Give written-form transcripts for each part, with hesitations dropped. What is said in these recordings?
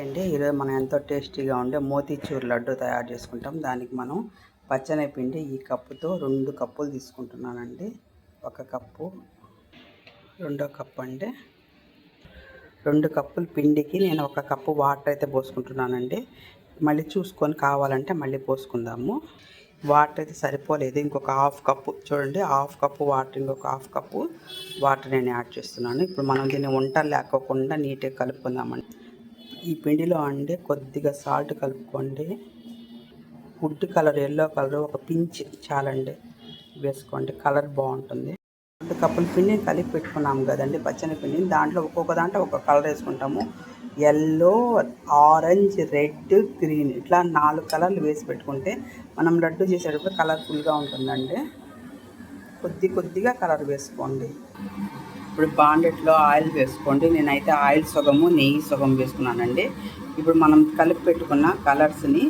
అండి ఈరోజు మనం ఎంతో టేస్టీగా ఉండే మోతీచూర్ లడ్డు తయారు చేసుకుంటాం. దానికి మనం పచ్చని పిండి ఈ కప్పుతో 2 కప్పులు తీసుకుంటున్నానండి. 1 కప్పు, రెండో కప్పు అండి. 2 కప్పుల పిండికి నేను 1 కప్పు వాటర్ అయితే పోసుకుంటున్నానండి. మళ్ళీ చూసుకొని కావాలంటే మళ్ళీ పోసుకుందాము. వాటర్ అయితే సరిపోలేదు, ఇంకొక హాఫ్ కప్పు చూడండి, హాఫ్ కప్పు వాటర్, ఇంకొక హాఫ్ కప్పు వాటర్ నేను యాడ్ చేస్తున్నాను. ఇప్పుడు మనం దీన్ని వంటలు లేకోకుండా నీట్గా కలుపుకుందామండి. ఈ పిండిలో అండి కొద్దిగా సాల్ట్ కలుపుకోండి. ఫుడ్ కలర్, ఎల్లో కలర్ ఒక పించ్ చాలండి వేసుకోండి, కలర్ బాగుంటుంది. 2 కప్పుల పిండిని కలిపి పెట్టుకున్నాము కదండి పచ్చని పిండిని, దాంట్లో ఒక్కొక్క దాంట్లో ఒక కలర్ వేసుకుంటాము. ఎల్లో, ఆరెంజ్, రెడ్, గ్రీన్ ఇట్లా 4 కలర్లు వేసి పెట్టుకుంటే మనం లడ్డు చేసేటప్పుడు కలర్ఫుల్గా ఉంటుందండి. కొద్దిగా కలర్ వేసుకోండి. ఇప్పుడు బాండెట్లో ఆయిల్ వేసుకోండి. నేనైతే ఆయిల్ సగము నెయ్యి సగం వేసుకున్నానండి. ఇప్పుడు మనం కలిపి పెట్టుకున్న కలర్స్ని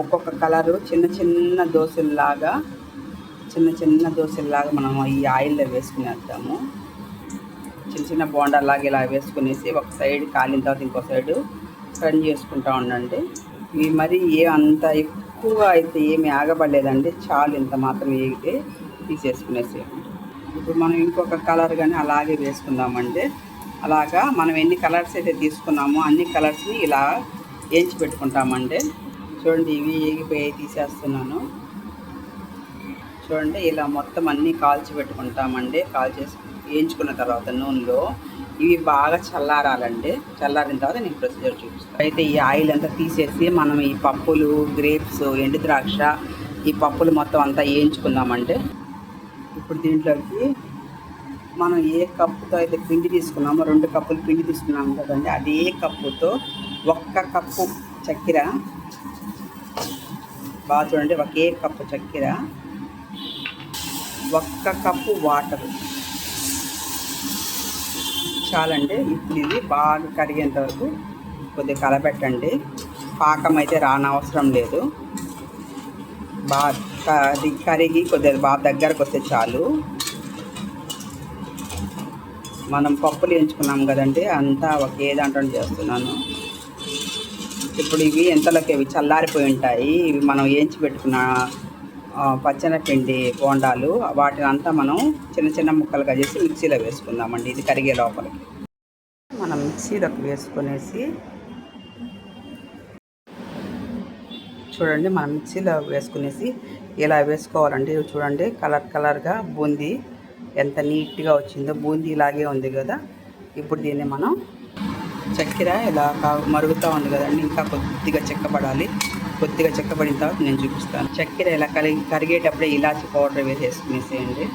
ఒక్కొక్క కలరు చిన్న దోశల్లాగా మనం ఈ ఆయిల్లో వేసుకునేద్దాము. చిన్న బోండాలాగా ఇలా వేసుకునేసి ఒక సైడ్ కాలిన తర్వాత ఇంకో సైడు టర్న్ చేసుకుంటూ ఉండండి. ఇవి మరి అంత ఎక్కువ అయితే ఏమి ఆగబడలేదండి, చాలు ఇంత మాత్రం వేగితే తీసేసుకునేసేయండి. ఇప్పుడు మనం ఇంకొక కలర్ కానీ అలాగే వేసుకుందామండి. అలాగా మనం ఎన్ని కలర్స్ అయితే తీసుకున్నామో అన్ని కలర్స్ని ఇలా వేయించి పెట్టుకుంటామండి. చూడండి, ఇవి ఏగిపోయి తీసేస్తున్నాను. చూడండి, ఇలా మొత్తం అన్నీ కాల్చి పెట్టుకుంటామండి. వేయించుకున్న తర్వాత నూనెలో ఇవి బాగా చల్లారాలండి. చల్లారిన తర్వాత నేను ప్రొసీజర్ చూపిస్తాను. అయితే ఈ ఆయిల్ అంతా తీసేసి మనం ఈ పప్పులు, గ్రేప్స్, ఎండు ద్రాక్ష, ఈ పప్పులు మొత్తం అంతా వేయించుకుందామండి. ఇప్పుడు దీంట్లోకి మనం ఏ కప్పుతో అయితే పిండి తీసుకున్నామో 2 కప్పులు పిండి తీసుకున్నాము కదండి, అదే కప్పుతో 1 కప్పు చక్కెర, బాగా చూడండి, ఒకే కప్పు చక్కెర, 1 కప్పు వాటర్ చాలండి. ఇప్పుడు ఇది బాగా కరిగేంత వరకు కొద్దిగా కలపెట్టండి. పాకం అయితే రానవసరం లేదు, బాగా కరిగి కొద్దిగా బాగా దగ్గరకు వస్తే చాలు. మనం పప్పులు వేయించుకున్నాం కదండి, అంతా ఒకే దాంట్లో చేస్తున్నాను. ఇప్పుడు ఇవి ఎంతలోకి ఇవి చల్లారిపోయి ఉంటాయి. ఇవి మనం వేయించి పెట్టుకున్న పచ్చనపిండి బోండాలు, వాటిని అంతా మనం చిన్న ముక్కలుగా చేసి మిక్సీలో వేసుకుందామండి. ఇది కరిగే లోపలికి మనం మిక్సీలోకి వేసుకునేసి చూడండి, మనం మిక్సీలో వేసుకునేసి ఇలా వేసుకోవాలండి. చూడండి, కలర్గా బూందీ ఎంత నీట్గా వచ్చిందో, బూందీ ఇలాగే ఉంది కదా. ఇప్పుడు దీన్ని మనం చక్కెర ఇలా మరుగుతూ ఉంది కదండి, ఇంకా కొద్దిగా చెక్కబడాలి. కొద్దిగా చెక్కబడిన తర్వాత నేను చూపిస్తాను. చక్కెర ఇలా కరిగేటప్పుడే ఇలాచి పౌడర్ వేసేసుకునేసేయండి.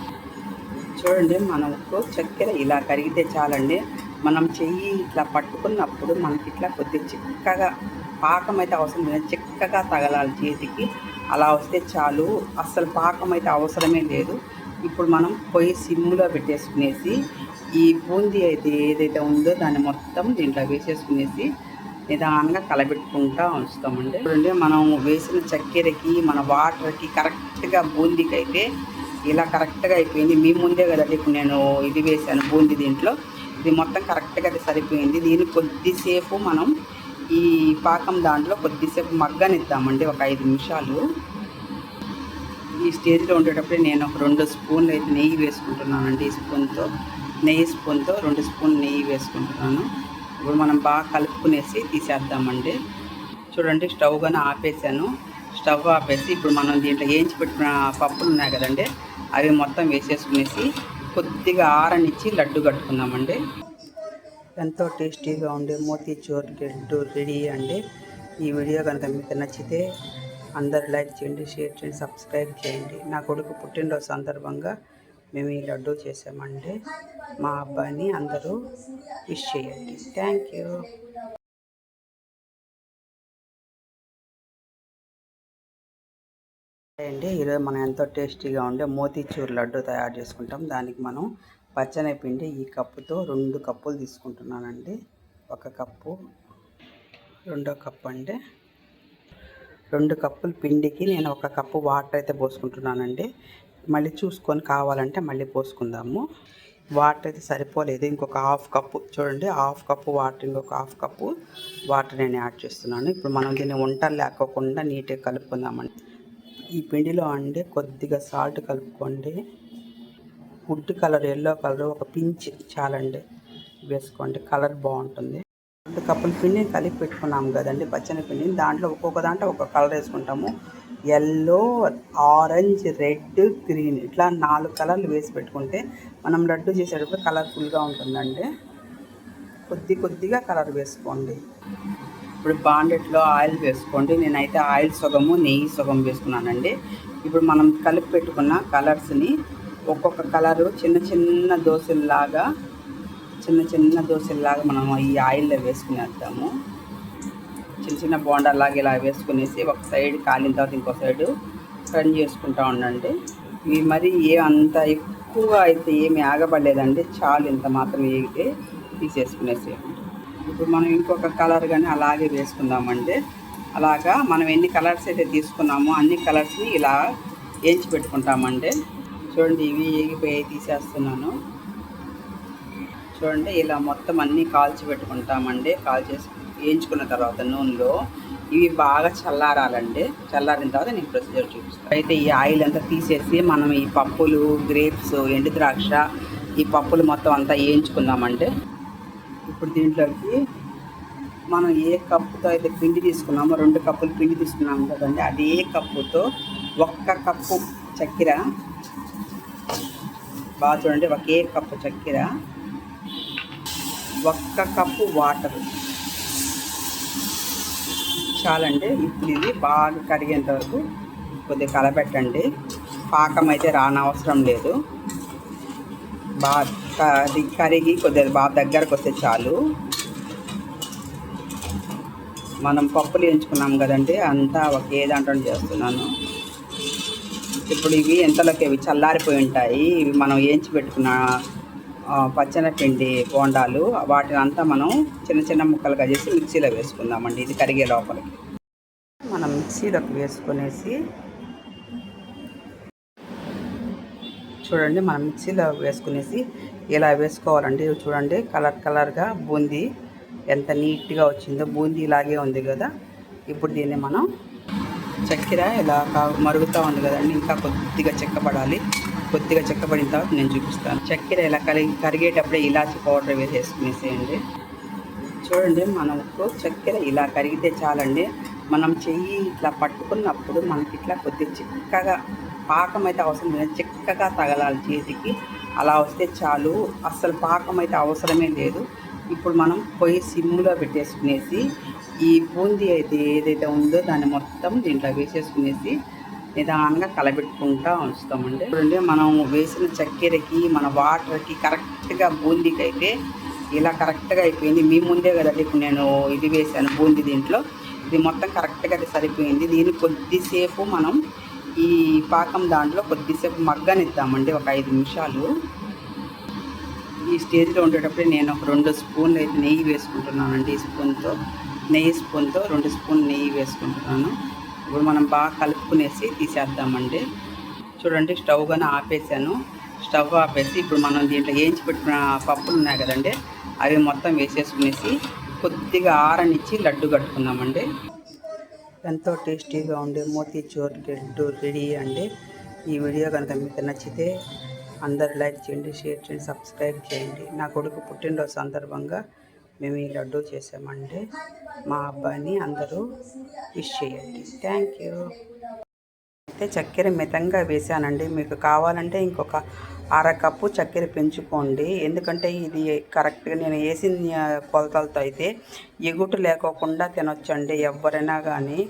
చూడండి, మనకు చక్కెర ఇలా కరిగితే చాలండి. మనం చెయ్యి ఇట్లా పట్టుకున్నప్పుడు మనకి ఇట్లా కొద్దిగా చిక్కగా, పాకం అయితే అవసరం లేదు, చిక్కగా తగలాలి చేతికి, అలా వస్తే చాలు. అస్సలు పాకం అయితే అవసరమే లేదు. ఇప్పుడు మనం పొయ్యి సిమ్లో పెట్టేసుకునేసి ఈ బూందీ అయితే ఏదైతే ఉందో దాన్ని మొత్తం దీంట్లో వేసేసుకునేసి నిదానంగా కలబెట్టుకుంటూ ఉంచుతామండి. చూడండి, మనం వేసిన చక్కెరకి మన వాటర్కి కరెక్ట్గా బూందీకి అయితే ఇలా కరెక్ట్గా అయిపోయింది. మీ ముందే కదండి ఇప్పుడు నేను ఇది వేసాను బూందీ, దీంట్లో ఇది మొత్తం కరెక్ట్గా అది సరిపోయింది. దీన్ని కొద్దిసేపు మనం ఈ పాకం దాంట్లో కొద్దిసేపు మగ్గనిద్దామండి, ఒక 5 నిమిషాలు. ఈ స్టేజ్లో ఉండేటప్పుడు నేను ఒక 2 స్పూన్లు అయితే నెయ్యి వేసుకుంటున్నానండి. నెయ్యి స్పూన్తో 2 స్పూన్లు నెయ్యి వేసుకుంటున్నాను. ఇప్పుడు మనం బాగా కలుపుకునేసి తీసేద్దామండి. చూడండి, స్టవ్ కానీ ఆపేసాను. స్టవ్ ఆపేసి ఇప్పుడు మనం దీంట్లో వేయించి పెట్టుకున్న పప్పులు ఉన్నాయి కదండి, అవి మొత్తం వేసేసుకునేసి కొద్దిగా ఆరనిచ్చి లడ్డు కట్టుకుందామండి. ఎంతో టేస్టీగా ఉండే మోతీచూర్ లడ్డు రెడీ అండి. ఈ వీడియో కనుక మీకు నచ్చితే అందరూ లైక్ చేయండి, షేర్ చేయండి, సబ్స్క్రైబ్ చేయండి. నా కొడుకు పుట్టినరోజు సందర్భంగా మేము ఈ లడ్డు చేసామండి. మా అబ్బాయిని అందరూ విష్ చేయండి. థ్యాంక్ యూ అండి. ఈరోజు మనం ఎంతో టేస్టీగా ఉండే మోతీచూర్ లడ్డు తయారు చేసుకుంటాం. దానికి మనం పచ్చని పిండి ఈ కప్పుతో 2 కప్పులు తీసుకుంటున్నానండి. 1 కప్పు, రెండో కప్పు అండి. 2 కప్పుల పిండికి నేను 1 కప్పు వాటర్ అయితే పోసుకుంటున్నానండి. మళ్ళీ చూసుకొని కావాలంటే మళ్ళీ పోసుకుందాము. వాటర్ అయితే సరిపోలేదు, ఇంకొక హాఫ్ కప్పు చూడండి, హాఫ్ కప్పు వాటర్, ఇంకొక హాఫ్ కప్పు వాటర్ నేను యాడ్ చేస్తున్నాను. ఇప్పుడు మనం దీన్ని వంటలు లేకోకుండా నీట్గా కలుపుకుందామండి. ఈ పిండిలో అండి కొద్దిగా సాల్ట్ కలుపుకోండి. ఫుడ్ కలర్, ఎల్లో కలర్ ఒక పించ్ చాలండి వేసుకోండి, కలర్ బాగుంటుంది. 2 కప్పుల పిండిని కలిపి పెట్టుకున్నాము కదండి పచ్చని పిండిని, దాంట్లో ఒక్కొక్క దాంట్లో ఒక కలర్ వేసుకుంటాము. ఎల్లో, ఆరెంజ్, రెడ్, గ్రీన్ ఇట్లా 4 కలర్లు వేసి పెట్టుకుంటే మనం లడ్డు చేసేటప్పుడు కలర్ఫుల్గా ఉంటుందండి. కొద్దిగా కలర్ వేసుకోండి. ఇప్పుడు బాండెట్లో ఆయిల్ వేసుకోండి. నేనైతే ఆయిల్ సగము నెయ్యి సగం వేసుకున్నానండి. ఇప్పుడు మనం కలిపి పెట్టుకున్న కలర్స్ని ఒక్కొక్క కలరు చిన్న చిన్న దోశల్లాగా మనం ఈ ఆయిల్లో వేసుకునేద్దాము. చిన్న బోండాలాగా ఇలా వేసుకునేసి ఒక సైడ్ కాలిన తర్వాత ఇంకో సైడు టర్న్ చేసుకుంటూ ఉండండి. ఇవి మరి అంత ఎక్కువ అయితే ఏమి ఆగబడలేదండి, చాలు ఇంత మాత్రం వేగితే తీసేసుకునేసేయండి. ఇప్పుడు మనం ఇంకొక కలర్ కానీ అలాగే వేసుకుందామండి. అలాగా మనం ఎన్ని కలర్స్ అయితే తీసుకున్నామో అన్ని కలర్స్ని ఇలా వేయించి పెట్టుకుంటామండి. చూడండి, ఇవి ఏగిపోయి తీసేస్తున్నాను. చూడండి, ఇలా మొత్తం అన్నీ కాల్చి పెట్టుకుంటామండి. కాల్చేసి వేయించుకున్న తర్వాత నూనెలో ఇవి బాగా చల్లారాలండి. చల్లారిన తర్వాత నేను ప్రొసీజర్ చూపిస్తాను. అయితే ఈ ఆయిల్ అంతా తీసేసి మనం ఈ పప్పులు, గ్రేప్స్, ఎండు ద్రాక్ష, ఈ పప్పులు మొత్తం అంతా వేయించుకుందామండి. ఇప్పుడు దీంట్లోకి మనం ఏ కప్పుతో అయితే పిండి తీసుకున్నామో 2 కప్పులు పిండి తీసుకున్నాము కదండి, అదే కప్పుతో 1 కప్పు చక్కెర, బాగా చూడండి, ఒకే కప్పు చక్కెర, 1 కప్పు వాటర్ చాలండి. ఇప్పుడు ఇది బాగా కరిగేంత వరకు కొద్దిగా కలపెట్టండి. పాకం అయితే రానవసరం లేదు, బాగా కరిగి కొద్దిగా బాగా దగ్గరకు వస్తే చాలు. మనం పప్పులు వేయించుకున్నాం కదండి, అంతా ఒకే దాంట్లో చేస్తున్నాను. ఇప్పుడు ఇవి ఎంతలోకి ఇవి చల్లారిపోయి ఉంటాయి. ఇవి మనం వేయించి పెట్టుకున్న పచ్చనపిండి బోండాలు, వాటిని అంతా మనం చిన్న ముక్కలుగా చేసి మిక్సీలో వేసుకుందామండి. ఇది కరిగే లోపలికి మనం మిక్సీలోకి వేసుకునేసి చూడండి, మనం మిక్సీలో వేసుకునేసి ఇలా వేసుకోవాలండి. చూడండి, కలర్గా బూందీ ఎంత నీట్గా వచ్చిందో, బూందీ ఇలాగే ఉంది కదా. ఇప్పుడు దీన్ని మనం చక్కెర ఇలా మరుగుతూ ఉంది కదండి, ఇంకా కొద్దిగా చెక్కబడాలి. కొద్దిగా చెక్కబడిన తర్వాత నేను చూపిస్తాను. చక్కెర ఇలా కరిగేటప్పుడే ఇలాచి పౌడర్ వేసేసుకునేసేయండి. చూడండి, మనకు చక్కెర ఇలా కరిగితే చాలండి. మనం చెయ్యి ఇట్లా పట్టుకున్నప్పుడు మనకి ఇట్లా కొద్దిగా చిక్కగా, పాకం అయితే అవసరం లేదు, చిక్కగా తగలాలి చేతికి. అలా వస్తే చాలు, అస్సలు పాకం అయితే అవసరమే లేదు. ఇప్పుడు మనం పొయ్యి సిమ్లో పెట్టేసుకునేసి ఈ బూందీ అయితే ఏదైతే ఉందో దాన్ని మొత్తం దీంట్లో వేసేసుకునేసి నిదానంగా కలబెట్టుకుంటూ ఉంచుతామండి. చూడండి, మనం వేసిన చక్కెరకి మన వాటర్కి కరెక్ట్గా బూందీకి అయితే ఇలా కరెక్ట్గా అయిపోయింది. మీ ముందే కదండి ఇప్పుడు నేను ఇది వేసాను బూందీ, దీంట్లో ఇది మొత్తం కరెక్ట్గా అయితే సరిపోయింది. దీన్ని కొద్దిసేపు మనం ఈ పాకం దాంట్లో కొద్దిసేపు మగ్గనిద్దామండి, ఒక 5 నిమిషాలు. ఈ స్టేజ్లో ఉండేటప్పుడే నేను ఒక 2 స్పూన్లు అయితే నెయ్యి వేసుకుంటున్నానండి. నెయ్యి స్పూన్తో 2 స్పూన్లు నెయ్యి వేసుకుంటున్నాను. ఇప్పుడు మనం బాగా కలుపుకునేసి తీసేద్దామండి. చూడండి, స్టవ్ కానీ ఆపేసాను. స్టవ్ ఆపేసి ఇప్పుడు మనం దీంట్లో వేయించి పెట్టుకున్న పప్పులు ఉన్నాయి కదండి, అవి మొత్తం వేసేసుకునేసి కొద్దిగా ఆరనిచ్చి లడ్డు కట్టుకుందామండి. ఎంతో టేస్టీగా ఉండే మోతీచూర్ లడ్డు రెడీ అండి. ఈ వీడియో కనుక మీకు నచ్చితే అందరూ లైక్ చేయండి, షేర్ చేయండి, సబ్స్క్రైబ్ చేయండి. నా కొడుకు పుట్టినరోజు సందర్భంగా మేము ఈ లడ్డు చేసామండి. మా అబ్బాయిని అందరూ విష్ చేయండి. Thank you. అయితే చక్కెర మితంగా వేసానండి. మీకు కావాలంటే ఇంకొక 1/2 కప్పు చక్కెర పెంచుకోండి. ఎందుకంటే ఇది కరెక్ట్గా నేను వేసిన కొలతలతో అయితే ఎగుటు లేకోకుండా తినొచ్చండి ఎవరైనా కానీ.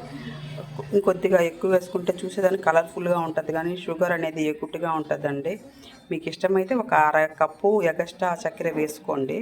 ఇంకొద్దిగా ఎక్కువ వేసుకుంటే చూసేదానికి కలర్ఫుల్గా ఉంటుంది, కానీ షుగర్ అనేది ఎగుటుగా ఉంటుందండి. మీకు ఇష్టమైతే ఒక 1/2 కప్పు ఎగస్ట్రా చక్కెర వేసుకోండి.